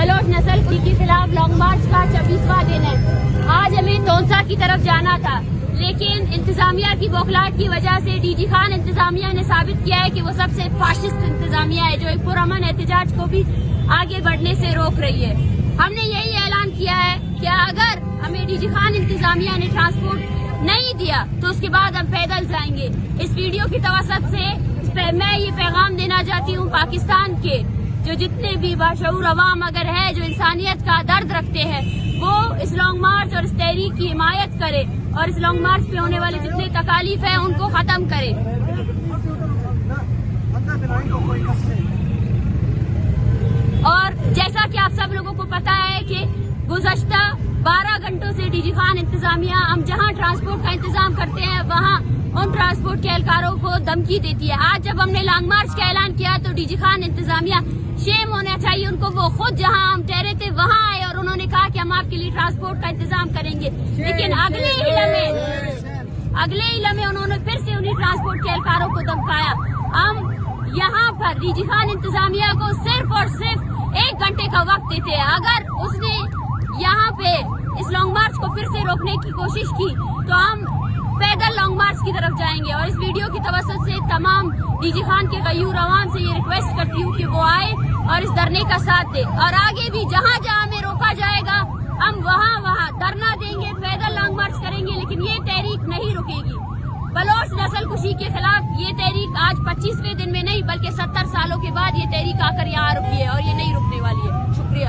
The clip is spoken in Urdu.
بلوچ نسل کے خلاف لانگ مارچ کا 26واں دن ہے. آج ہمیں تونسا کی طرف جانا تھا لیکن انتظامیہ کی بوکھلاہٹ کی وجہ سے ڈی جی خان انتظامیہ نے ثابت کیا ہے کہ وہ سب سے فاشسٹ انتظامیہ ہے جو ایک پرامن احتجاج کو بھی آگے بڑھنے سے روک رہی ہے. ہم نے یہی اعلان کیا ہے کہ اگر ہمیں ڈی جی خان انتظامیہ نے ٹرانسپورٹ نہیں دیا تو اس کے بعد ہم پیدل جائیں گے. اس ویڈیو کی توسط سے میں یہ پیغام دینا چاہتی ہوں پاکستان کے جو جتنے بھی باشعور عوام اگر ہے جو انسانیت کا درد رکھتے ہیں وہ اس لانگ مارچ اور اس تحریک کی حمایت کرے اور اس لانگ مارچ پہ ہونے والے جتنے تکالیف ہیں ان کو ختم کرے. اور جیسا کہ آپ سب لوگوں کو پتا ہے کہ گزشتہ 12 گھنٹوں سے ڈی جی خان انتظامیہ ہم جہاں ٹرانسپورٹ کا انتظام کرتے ہیں وہاں ان ٹرانسپورٹ کے اہلکاروں کو دھمکی دیتی ہے. آج جب ہم نے لانگ مارچ کا اعلان کیا تو ڈی جی خان انتظامیہ شیم ہونا چاہیے ان کو, وہ خود جہاں ہم ٹھہرے تھے وہاں آئے اور انہوں نے کہا کہ ہم آپ کے لیے ٹرانسپورٹ کا انتظام کریں گے. لیکن اگلے ہی لمحے انہوں نے پھر سے انہیں ٹرانسپورٹ کے اہلکاروں کو دھمکایا. ہم یہاں پر ڈی جی خان انتظامیہ کو صرف اور صرف 1 گھنٹے کا وقت دیتے ہیں. اگر اس نے یہاں پہ اس لانگ مارچ کو پھر سے روکنے کی کوشش کی تو ہم پیدل لانگ مارچ کی طرف جائیں گے. اور اس ویڈیو کی توسط سے تمام ڈی جی خان کے غیور عوام سے یہ ریکویسٹ کرتی ہوں کہ وہ آئے اور اس دھرنے کا ساتھ دے. اور آگے بھی جہاں جہاں ہمیں روکا جائے گا ہم وہاں دھرنا دیں گے, پیدل لانگ مارچ کریں گے, لیکن یہ تحریک نہیں رکے گی. بلوچ نسل کشی کے خلاف یہ تحریک آج 25ویں دن میں نہیں بلکہ 70 سالوں کے بعد یہ تحریک آ کر یہاں رکی ہے اور یہ نہیں رکنے والی ہے. شکریہ.